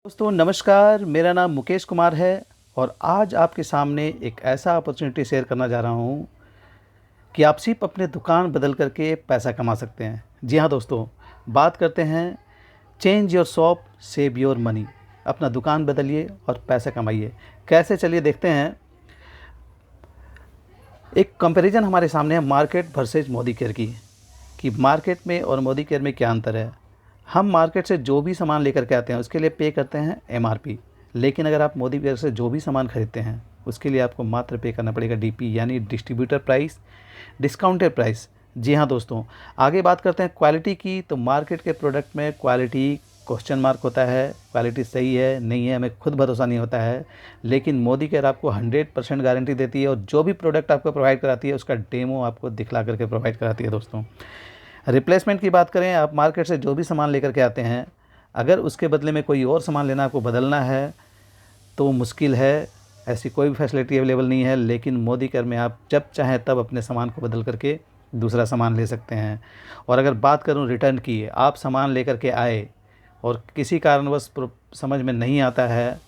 दोस्तों नमस्कार, मेरा नाम मुकेश कुमार है और आज आपके सामने एक ऐसा अपॉर्चुनिटी शेयर करना जा रहा हूँ कि आप सिर्फ अपने दुकान बदल करके पैसा कमा सकते हैं। जी हाँ दोस्तों, बात करते हैं change your shop save your money. अपना दुकान बदलिए और पैसा कमाइए। कैसे, चलिए देखते हैं। एक कंपैरिजन हमारे सामने है मार्केट वर्सेज मोदी केयर की, कि मार्केट में और मोदी केयर में क्या अंतर है। हम मार्केट से जो भी सामान लेकर के आते हैं उसके लिए पे करते हैं एमआरपी, लेकिन अगर आप मोदी केयर से जो भी सामान खरीदते हैं उसके लिए आपको मात्र पे करना पड़ेगा डीपी, यानी डिस्ट्रीब्यूटर प्राइस, डिस्काउंटेड प्राइस। जी हाँ दोस्तों, आगे बात करते हैं क्वालिटी की। तो मार्केट के प्रोडक्ट में क्वालिटी क्वेश्चन मार्क होता है, क्वालिटी सही है नहीं है हमें खुद भरोसा नहीं होता है। लेकिन मोदी केयर आपको 100% गारंटी देती है और जो भी प्रोडक्ट आपको प्रोवाइड कराती है उसका डेमो आपको दिखला करके प्रोवाइड कराती है। दोस्तों, रिप्लेसमेंट की बात करें, आप मार्केट से जो भी सामान लेकर के आते हैं, अगर उसके बदले में कोई और सामान लेना, आपको बदलना है तो मुश्किल है, ऐसी कोई भी फैसिलिटी अवेलेबल नहीं है। लेकिन मोदी केयर में आप जब चाहें तब अपने सामान को बदल करके दूसरा सामान ले सकते हैं। और अगर बात करूं रिटर्न की, आप सामान लेकर के आए और किसी कारणवश समझ में नहीं आता है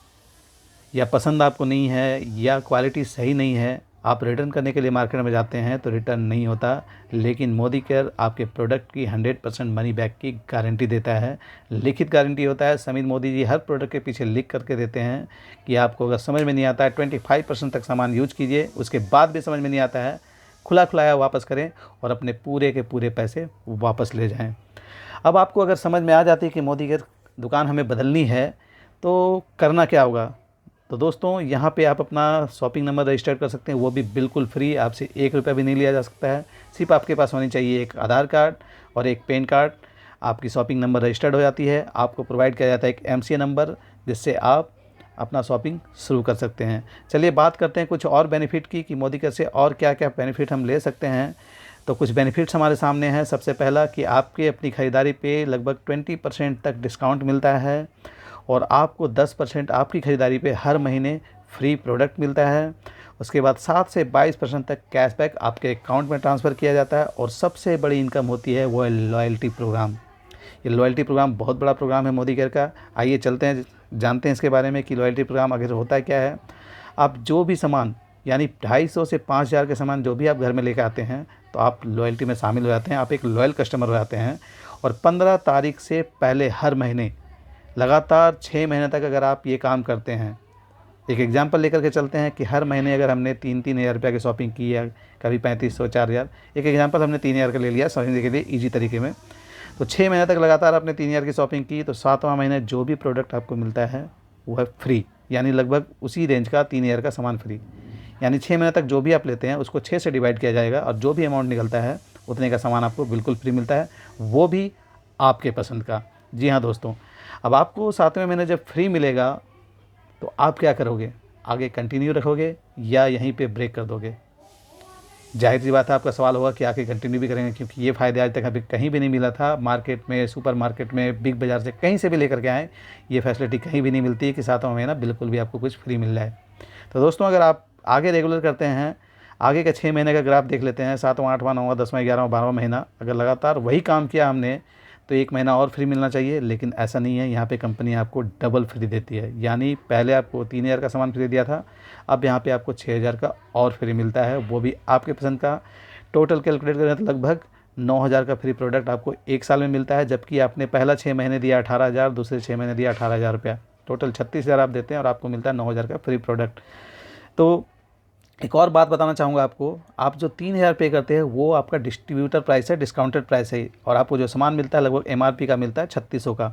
या पसंद आपको नहीं है या क्वालिटी सही नहीं है, आप रिटर्न करने के लिए मार्केट में जाते हैं तो रिटर्न नहीं होता। लेकिन मोदी केयर आपके प्रोडक्ट की 100% मनी बैक की गारंटी देता है। लिखित गारंटी होता है। समीर मोदी जी हर प्रोडक्ट के पीछे लिख करके देते हैं कि आपको अगर समझ में नहीं आता है 25% तक सामान यूज कीजिए, उसके बाद भी समझ में नहीं आता है खुला खुलाया वापस करें और अपने पूरे के पूरे पैसे वापस ले जाएँ। अब आपको अगर समझ में आ जाती है कि मोदी केयर दुकान हमें बदलनी है तो करना क्या होगा। तो दोस्तों, यहाँ पे आप अपना शॉपिंग नंबर रजिस्टर कर सकते हैं, वो भी बिल्कुल फ्री, आपसे 1 रुपया भी नहीं लिया जा सकता है। सिर्फ आपके पास होनी चाहिए एक आधार कार्ड और एक पैन कार्ड। आपकी शॉपिंग नंबर रजिस्टर्ड हो जाती है। आपको प्रोवाइड किया जाता है एक एमसीए नंबर, जिससे आप अपना शॉपिंग शुरू कर सकते हैं। चलिए बात करते हैं कुछ और बेनिफिट की, कि मोदी केयर से और क्या क्या बेनिफिट हम ले सकते हैं। तो कुछ बेनिफिट्स हमारे सामने हैं। सबसे पहला कि आपके अपनी ख़रीदारी पे लगभग 20% तक डिस्काउंट मिलता है और आपको 10% आपकी ख़रीदारी पे हर महीने फ्री प्रोडक्ट मिलता है। उसके बाद 7 से 22% तक कैशबैक आपके अकाउंट में ट्रांसफ़र किया जाता है। और सबसे बड़ी इनकम होती है वो है लॉयल्टी प्रोग्राम। ये लॉयल्टी प्रोग्राम बहुत बड़ा प्रोग्राम है मोदी केयर का। आइए चलते हैं, जानते हैं इसके बारे में कि लॉयल्टी प्रोग्राम आखिर होता है क्या है। आप जो भी सामान, यानी 250 से 5000 के सामान जो भी आप घर में लेकर आते हैं तो आप लॉयल्टी में शामिल हो जाते हैं, आप एक लॉयल कस्टमर हो जाते हैं। और 15 तारीख से पहले हर महीने लगातार 6 महीने तक अगर आप ये काम करते हैं, एक एग्जांपल लेकर के चलते हैं कि हर महीने अगर हमने 3-3 हज़ार रुपये की शॉपिंग की है, कभी 3500 4000, एक एग्जांपल हमने 3000 का ले लिया समझने के लिए ईजी तरीके में। तो 6 महीने तक लगातार आपने 3000 की शॉपिंग की तो 7वां महीने जो भी प्रोडक्ट आपको मिलता है वो है फ्री, यानी लगभग उसी रेंज का 3000 का सामान फ्री। यानी 6 महीने तक जो भी आप लेते हैं उसको 6 से डिवाइड किया जाएगा और जो भी अमाउंट निकलता है उतने का सामान आपको बिल्कुल फ्री मिलता है, वो भी आपके पसंद का। जी हाँ दोस्तों, अब आपको 7वें महीने जब फ्री मिलेगा तो आप क्या करोगे, आगे कंटिन्यू रखोगे या यहीं पे ब्रेक कर दोगे। जाहिर सी बात है आपका सवाल होगा कि आगे कंटिन्यू भी करेंगे, क्योंकि ये फ़ायदे आज तक अभी कहीं भी नहीं मिला था। मार्केट में, सुपर मार्केट में, बिग बाज़ार से कहीं से भी लेकर के आएँ, ये फैसिलिटी कहीं भी नहीं मिलती है कि 7वां महीना बिल्कुल भी आपको कुछ फ्री मिल जाए। तो दोस्तों, अगर आप आगे रेगुलर करते हैं, आगे के 6 महीने का ग्राफ देख लेते हैं, 7वां, 8वां, 9वां, 10वां, 11वां, 12वां महीना अगर लगातार वही काम किया हमने तो 1 महीना और फ्री मिलना चाहिए। लेकिन ऐसा नहीं है, यहाँ पे कंपनी आपको डबल फ्री देती है। यानी पहले आपको 3000 का सामान फ्री दिया था, अब यहाँ पे आपको 6000 का और फ्री मिलता है, वो भी आपके पसंद का। टोटल कैलकुलेट करें तो लगभग 9000 का फ्री प्रोडक्ट आपको 1 साल में मिलता है, जबकि आपने पहला 6 महीने दिया 18,000, दूसरे 6 महीने दिया 18,000 रुपया, टोटल 36,000 आप देते हैं और आपको मिलता है 9000 का फ्री प्रोडक्ट। तो एक और बात बताना चाहूँगा आपको, आप जो 3000 पे करते हैं वो आपका डिस्ट्रीब्यूटर प्राइस है, डिस्काउंटेड प्राइस है, और आपको जो सामान मिलता है लगभग एमआरपी का मिलता है 3600 का।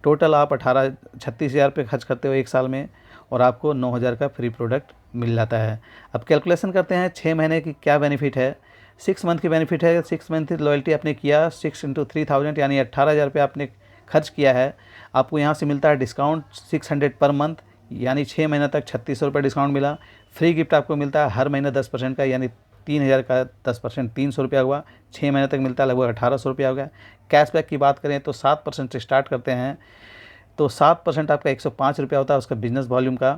टोटल आप 36,000 पे खर्च करते हो 1 साल में और आपको 9000 का फ्री प्रोडक्ट मिल जाता है। अब कैलकुलेशन करते हैं 6 महीने की क्या बेनिफिट है। 6 मंथ की बेनिफिट है, 6 मंथ की लॉयल्टी आपने किया, 6 × 3000 यानी 18,000 रुपये आपने खर्च किया है। आपको यहाँ से मिलता है डिस्काउंट 600 पर मंथ, यानी 6 महीने तक 3600 रुपये डिस्काउंट मिला। फ्री गिफ्ट आपको मिलता है हर महीने 10% का, यानी 3000 का 10% 300 रुपया हुआ, 6 महीने तक मिलता है लगभग 1800 रुपया हो गया। कैशबैक की बात करें तो 7% से स्टार्ट करते हैं, तो 7% आपका 105 रुपया होता है उसका बिजनेस वॉल्यूम का,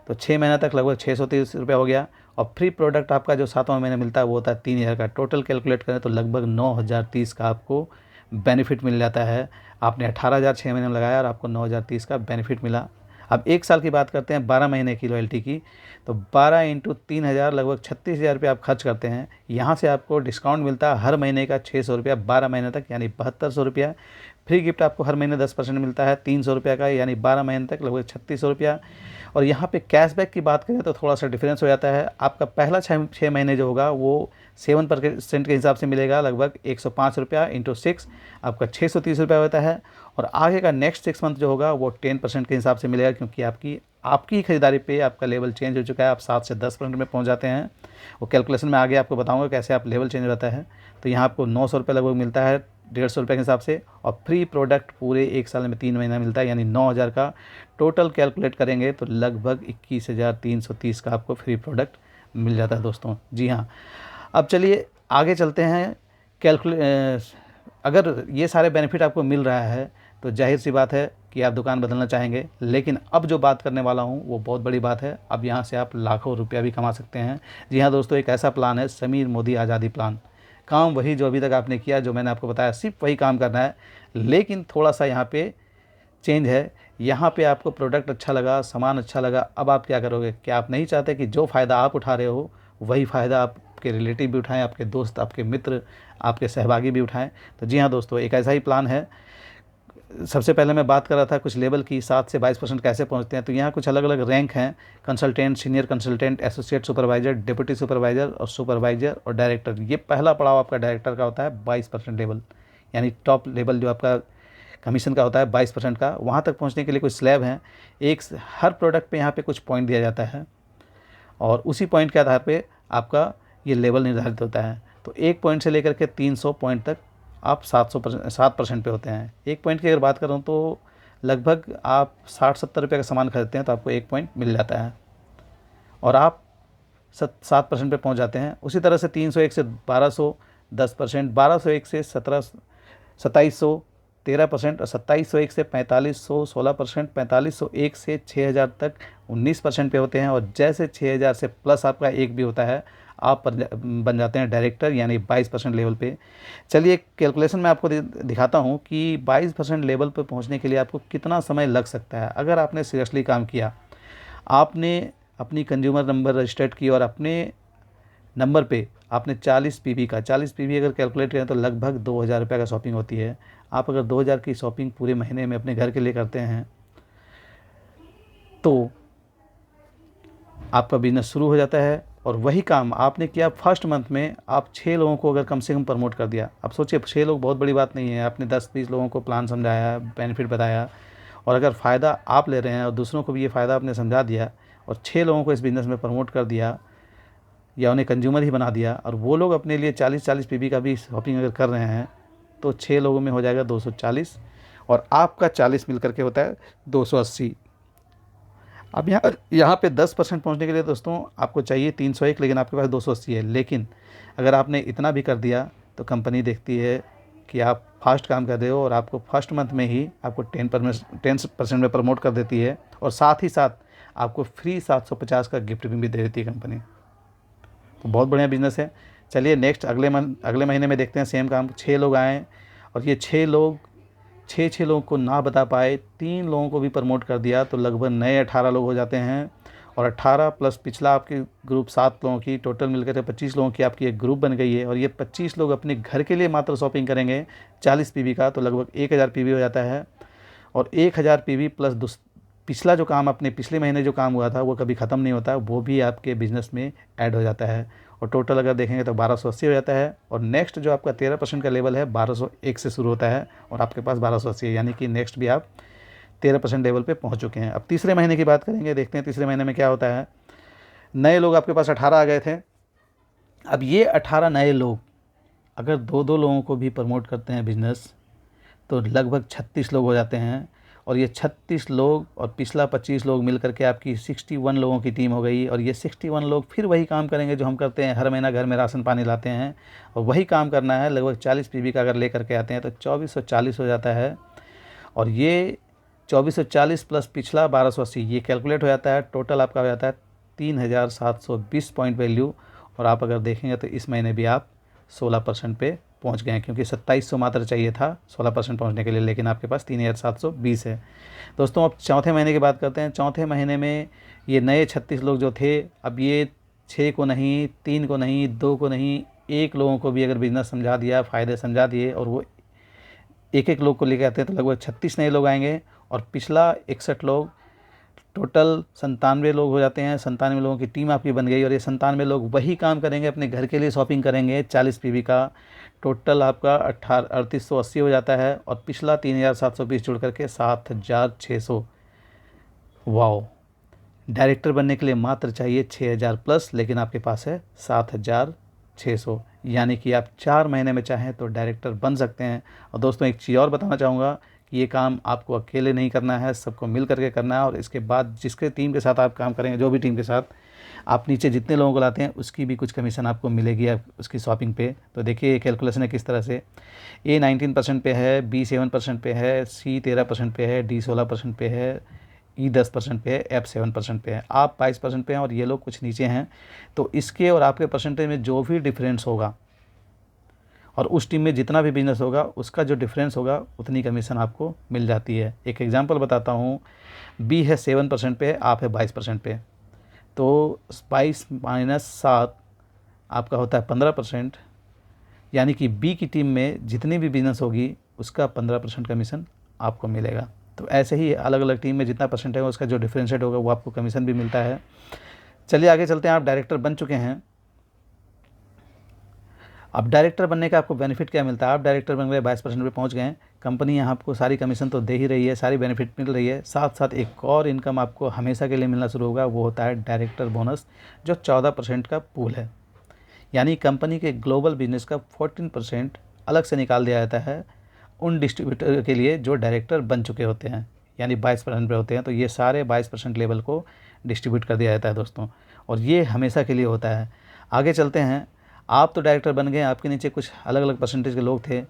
तो 6 महीने तक लगभग 630 रुपया हो गया। और फ्री प्रोडक्ट आपका जो 7वां महीने मिलता है वो होता है 3000 का। टोटल कैलकुलेट करें तो लगभग 9030 का आपको बेनिफिट मिल जाता है। आपने 18,000 6 महीने में लगाया और आपको 9,030 का बेनिफिट मिला। अब 1 साल की बात करते हैं, 12 महीने की लॉयल्टी की, तो 12 इंटू 3,000 लगभग 36,000 रुपये आप खर्च करते हैं। यहाँ से आपको डिस्काउंट मिलता है हर महीने का 600 रुपया 12 महीने तक, यानी 7200 रुपया। फ्री गिफ्ट आपको हर महीने 10% मिलता है 300 रुपया का, यानी 12 महीने तक लगभग 3600 रुपया। और यहाँ पे कैशबैक की बात करें तो थोड़ा सा डिफरेंस हो जाता है। आपका पहला 6 महीने जो होगा वो 7% के हिसाब से मिलेगा, लगभग 105 रुपया इंटू 6 आपका 630 रुपया होता है। और आगे का नेक्स्ट 6 मंथ जो होगा वो 10% के हिसाब से मिलेगा, क्योंकि आपकी खरीदारी पे आपका लेवल चेंज हो चुका है, आप 7 से 10% में पहुंच जाते हैं। वो कैलकुलेशन में आगे आपको बताऊंगा कैसे आप लेवल चेंज हो जाता है। तो यहाँ आपको 900 रुपये लगभग मिलता है 150 रुपये के हिसाब से, और फ्री प्रोडक्ट पूरे 1 साल में 3 महीना मिलता है, यानी 9,000 का टोटल कैलकुलेट करेंगे तो लगभग 21,330 का आपको फ्री प्रोडक्ट मिल जाता है दोस्तों। जी हाँ, अब चलिए आगे चलते हैं। अगर ये सारे बेनिफिट आपको मिल रहा है तो जाहिर सी बात है कि आप दुकान बदलना चाहेंगे। लेकिन अब जो बात करने वाला हूँ वो बहुत बड़ी बात है। अब यहाँ से आप लाखों रुपया भी कमा सकते हैं। जी हाँ दोस्तों, एक ऐसा प्लान है समीर मोदी आज़ादी प्लान। काम वही जो अभी तक आपने किया, जो मैंने आपको बताया, सिर्फ वही काम करना है। लेकिन थोड़ा सा यहाँ पे चेंज है। यहाँ पे आपको प्रोडक्ट अच्छा लगा, सामान अच्छा लगा, अब आप क्या करोगे? क्या आप नहीं चाहते कि जो फ़ायदा आप उठा रहे हो वही फ़ायदा आपके रिलेटिव भी उठाएं, आपके दोस्त, आपके मित्र, आपके सहभागी भी उठाएं? तो जी हाँ दोस्तों, एक ऐसा ही प्लान है। सबसे पहले मैं बात कर रहा था कुछ लेवल की, 7 से 22% कैसे पहुंचते हैं। तो यहाँ कुछ अलग अलग रैंक हैं: consultant, senior consultant, associate supervisor, deputy supervisor और सुपरवाइजर और डायरेक्टर। ये पहला पड़ाव आपका डायरेक्टर का होता है 22% लेवल, यानी टॉप लेवल जो आपका कमीशन का होता है 22% का। वहाँ तक पहुँचने के लिए कुछ स्लैब हैं। हर प्रोडक्ट पर यहाँ पर कुछ पॉइंट दिया जाता है और उसी पॉइंट के आधार पर आपका ये लेवल निर्धारित होता है। तो 1 पॉइंट से लेकर के 300 पॉइंट तक आप 7% पे होते हैं। 1 पॉइंट की अगर बात करूँ तो लगभग आप 60-70 रुपये का सामान खरीदते हैं तो आपको 1 पॉइंट मिल जाता है और आप 7% पे पहुंच जाते हैं। उसी तरह से 301 से 1200 10%, 1201 से 2700 13% और 2701 से 4500 16%, 4501 से 6000 तक 19% पे होते हैं। और जैसे 6000 से प्लस आपका एक भी होता है आप बन जाते हैं डायरेक्टर, यानी 22% लेवल पे। चलिए कैलकुलेशन में आपको दिखाता हूँ कि 22% लेवल पे पहुँचने के लिए आपको कितना समय लग सकता है। अगर आपने सीरियसली काम किया, आपने अपनी कंज्यूमर नंबर रजिस्टर्ड की और अपने नंबर पे आपने 40 पीवी अगर कैलकुलेट करें तो लगभग 2,000 रुपये का शॉपिंग होती है। आप अगर 2,000 की शॉपिंग पूरे महीने में अपने घर के लिए करते हैं तो आपका बिजनेस शुरू हो जाता है। और वही काम आपने किया फर्स्ट मंथ में, आप 6 लोगों को अगर कम से कम प्रमोट कर दिया। अब सोचिए 6 लोग बहुत बड़ी बात नहीं है। आपने 10-20 लोगों को प्लान समझाया, बेनिफिट बताया, और अगर फ़ायदा आप ले रहे हैं और दूसरों को भी ये फ़ायदा आपने समझा दिया और 6 लोगों को इस बिज़नेस में प्रमोट कर दिया या उन्हें कंज्यूमर ही बना दिया, और वो लोग अपने लिए 40-40 पीवी का भी शॉपिंग अगर कर रहे हैं तो 6 लोगों में हो जाएगा 240 और आपका 40 मिल करके होता है 280। अब यहाँ पे 10% पहुँचने के लिए दोस्तों आपको चाहिए 301, लेकिन आपके पास 280 है। लेकिन अगर आपने इतना भी कर दिया तो कंपनी देखती है कि आप फास्ट काम कर रहे हो और आपको फर्स्ट मंथ में ही आपको 10% में प्रमोट कर देती है और साथ ही साथ आपको फ्री 750 का गिफ्ट भी दे देती है कंपनी। तो बहुत बढ़िया बिजनेस है। चलिए नेक्स्ट अगले महीने में देखते हैं सेम काम। 6 लोग आए और ये 6 लोगों को ना बता पाए, 3 लोगों को भी प्रमोट कर दिया तो लगभग नए 18 लोग हो जाते हैं। और 18 प्लस पिछला आपके ग्रुप 7 लोगों की, टोटल मिलकर 25 लोगों की आपकी एक ग्रुप बन गई है। और ये 25 लोग अपने घर के लिए मात्र शॉपिंग करेंगे 40 पीवी का, तो लगभग 1000 पीवी हो जाता है। और 1000 पीवी प्लस पिछला जो काम, अपने पिछले महीने जो काम हुआ था वो कभी ख़त्म नहीं होता, वो भी आपके बिज़नेस में ऐड हो जाता है। और टोटल अगर देखेंगे तो 1280 हो जाता है। और नेक्स्ट जो आपका 13% का लेवल है 1201 से शुरू होता है और आपके पास 1280 है, यानी कि नेक्स्ट भी आप 13% लेवल पे पहुंच चुके हैं। अब तीसरे महीने की बात करेंगे, देखते हैं तीसरे महीने में क्या होता है। नए लोग आपके पास 18 आ गए थे। अब ये 18 नए लोग अगर 2-2 लोगों को भी प्रमोट करते हैं बिजनेस तो लगभग 36 लोग हो जाते हैं। और ये 36 लोग और पिछला 25 लोग मिल करके आपकी 61 लोगों की टीम हो गई। और ये 61 लोग फिर वही काम करेंगे जो हम करते हैं, हर महीना घर में राशन पानी लाते हैं और वही काम करना है। लगभग 40 पीवी का अगर ले करके आते हैं तो 2440 हो जाता है। और ये 2440 प्लस पिछला 1280 ये कैलकुलेट हो जाता है। टोटल आपका हो जाता है 3720 पॉइंट वैल्यू। और आप अगर देखेंगे तो इस महीने भी आप 16% पे पहुंच गए हैं, क्योंकि 2700 मात्र चाहिए था 16% पहुंचने के लिए, लेकिन आपके पास 3720 है। दोस्तों अब चौथे महीने की बात करते हैं। चौथे महीने में ये नए 36 लोग जो थे, अब ये 6 को नहीं, 3 को नहीं, 2 को नहीं, 1 लोगों को भी अगर बिज़नेस समझा दिया, फ़ायदे समझा दिए, और वो एक एक लोग को लेकर आते हैं, तो लगभग 36 नए लोग आएंगे। और पिछला 61 लोग, टोटल 97 लोग हो जाते हैं। 97 लोगों की टीम आपकी बन गई, और ये 97 लोग वही काम करेंगे, अपने घर के लिए शॉपिंग करेंगे 40 पीवी का। टोटल आपका 3880 हो जाता है, और पिछला 3720 जुड़ करके 7600। वाओ! डायरेक्टर बनने के लिए मात्र चाहिए 6000 प्लस, लेकिन आपके पास है 7600, यानी कि आप 4 महीने में चाहें तो डायरेक्टर बन सकते हैं। और दोस्तों एक चीज़ और बताना चाहूँगा कि ये काम आपको अकेले नहीं करना है, सबको मिल करके करना है। और इसके बाद जिसके टीम के साथ आप काम करेंगे, जो भी टीम के साथ आप नीचे जितने लोगों को लाते हैं, उसकी भी कुछ कमीशन आपको मिलेगी आप उसकी शॉपिंग पे। तो देखिए ये कैलकुलेशन है किस तरह से। ए 19% पे है, बी 7% पे है, सी 13% पे है, डी 16% पे है, ई 10% पे है, एफ 7% पे है, आप 22% पे हैं, और ये लोग कुछ नीचे हैं। तो इसके और आपके परसेंटेज में जो भी डिफरेंस होगा, और उस टीम में जितना भी बिजनेस होगा, उसका जो डिफरेंस होगा, उतनी कमीशन आपको मिल जाती है। एक एग्जांपल बताता हूँ। बी है 7% पे, आप है 22% पे, तो 22 माइनस 7 आपका होता है 15%। यानी कि बी की टीम में जितनी भी बिजनेस होगी, उसका 15% कमीशन आपको मिलेगा। तो ऐसे ही अलग अलग टीम में जितना परसेंट है, उसका जो डिफरेंशिएट होगा, वो आपको कमीशन भी मिलता है। चलिए आगे चलते हैं। आप डायरेक्टर बन चुके हैं। अब डायरेक्टर बनने का आपको बेनिफिट क्या मिलता है? आप डायरेक्टर बन गए, 22% पे पहुंच गए, कंपनी यहाँ आपको सारी कमीशन तो दे ही रही है, सारी बेनिफिट मिल रही है, साथ साथ एक और इनकम आपको हमेशा के लिए मिलना शुरू होगा, वो होता है डायरेक्टर बोनस, जो 14% का पूल है। यानी कंपनी के ग्लोबल बिजनेस का 14% अलग से निकाल दिया जाता है उन डिस्ट्रीब्यूटर के लिए जो डायरेक्टर बन चुके होते हैं, यानी 22% पे होते हैं। तो ये सारे 22% लेवल को डिस्ट्रीब्यूट कर दिया जाता है दोस्तों, और ये हमेशा के लिए होता है। आगे चलते हैं। आप तो डायरेक्टर बन गए, आपके नीचे कुछ अलग अलग परसेंटेज के लोग थे,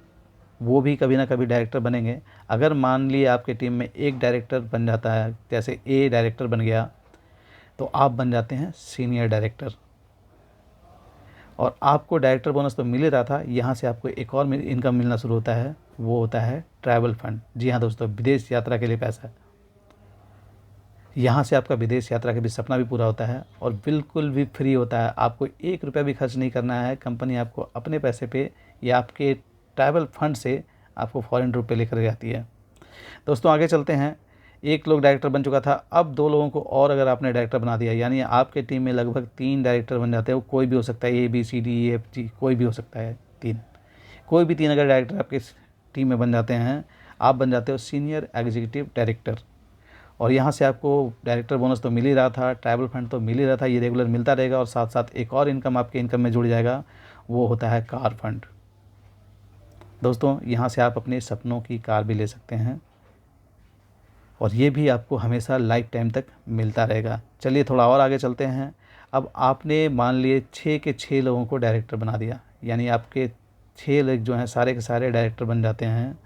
वो भी कभी ना कभी डायरेक्टर बनेंगे। अगर मान लिए आपके टीम में एक डायरेक्टर बन जाता है, जैसे ए डायरेक्टर बन गया, तो आप बन जाते हैं सीनियर डायरेक्टर, और आपको डायरेक्टर बोनस तो मिल ही रहा था, यहाँ से आपको एक और इनकम मिलना शुरू होता है, वो होता है ट्रैवल फंड। जी हाँ दोस्तों, विदेश यात्रा के लिए पैसा है। यहाँ से आपका विदेश यात्रा का भी सपना भी पूरा होता है, और बिल्कुल भी फ्री होता है। आपको 1 रुपया भी खर्च नहीं करना है। कंपनी आपको अपने पैसे पे या आपके ट्रैवल फंड से आपको फॉरेन ट्रिप पे लेकर जाती है। दोस्तों आगे चलते हैं। एक लोग डायरेक्टर बन चुका था, अब 2 लोगों को और अगर आपने डायरेक्टर बना दिया, यानी आपके टीम में लगभग 3 डायरेक्टर बन जाते हैं। वो कोई भी हो सकता है, A B C D E F G, कोई भी हो सकता है। 3, कोई भी 3 अगर डायरेक्टर आपके टीम में बन जाते हैं, आप बन जाते हो सीनियर एग्जीक्यूटिव डायरेक्टर। और यहाँ से आपको डायरेक्टर बोनस तो मिल ही रहा था, ट्रैवल फंड तो मिल ही रहा था, ये रेगुलर मिलता रहेगा, और साथ साथ एक और इनकम आपके इनकम में जुड़ जाएगा, वो होता है कार फंड। दोस्तों यहाँ से आप अपने सपनों की कार भी ले सकते हैं, और ये भी आपको हमेशा लाइफ टाइम तक मिलता रहेगा। चलिए थोड़ा और आगे चलते हैं। अब आपने मान लिए 6 के 6 लोगों को डायरेक्टर बना दिया, यानी आपके 6 लोग जो हैं सारे के सारे डायरेक्टर बन जाते हैं,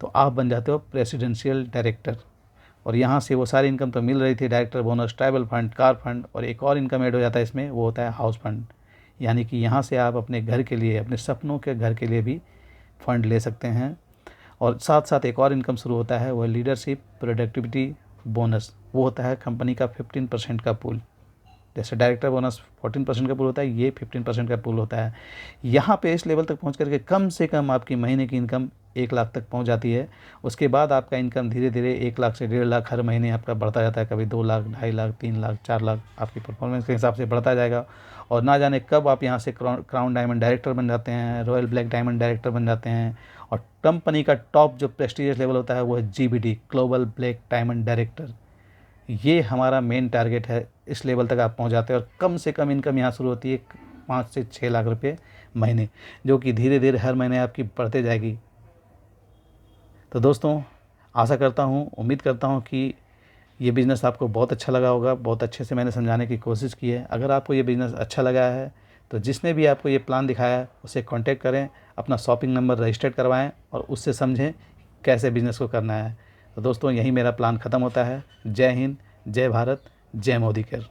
तो आप बन जाते हो प्रेसिडेंशियल डायरेक्टर। और यहाँ से वो सारी इनकम तो मिल रही थी, director bonus, travel fund, car fund, और एक और इनकम ऐड हो जाता है इसमें, वो होता है हाउस फंड। यानी कि यहाँ से आप अपने घर के लिए, अपने सपनों के घर के लिए भी फ़ंड ले सकते हैं। और साथ साथ एक और इनकम शुरू होता है, वो लीडरशिप प्रोडक्टिविटी बोनस। वो होता है कंपनी का 15% का पूल। जैसे डायरेक्टर बोनस 14% का पूल होता है, ये 15% का पूल होता है। यहाँ पे इस लेवल तक पहुँच करके कम से कम आपकी महीने की इनकम 1 लाख तक पहुँच जाती है। उसके बाद आपका इनकम धीरे धीरे 1 लाख से 1.5 लाख हर महीने आपका बढ़ता जाता है। कभी 2 लाख, 2.5 लाख, 3 लाख, 4 लाख, आपकी परफॉर्मेंस के हिसाब से बढ़ता जाएगा। और ना जाने कब आप यहाँ से क्राउन डायमंड डायरेक्टर बन जाते हैं, रॉयल ब्लैक डायमंड डायरेक्टर बन जाते हैं। और कंपनी का टॉप जो प्रेस्टीजियस लेवल होता है, वो है GBD, global black diamond director. ये हमारा मेन टारगेट है। इस लेवल तक आप पहुंच जाते हैं, और कम से कम इनकम यहाँ शुरू होती है 5 से 6 लाख रुपए महीने, जो कि धीरे धीरे हर महीने आपकी बढ़ते जाएगी। तो दोस्तों आशा करता हूँ, उम्मीद करता हूँ कि ये बिज़नेस आपको बहुत अच्छा लगा होगा। बहुत अच्छे से मैंने समझाने की कोशिश की है। अगर आपको ये बिज़नेस अच्छा लगा है, तो जिसने भी आपको ये प्लान दिखाया है, उससे कांटेक्ट करें, अपना शॉपिंग नंबर रजिस्टर्ड करवाएं, और उससे समझें कैसे बिज़नेस को करना है। तो दोस्तों यही मेरा प्लान ख़त्म होता है। जय हिंद, जय भारत, जय मोदी केयर।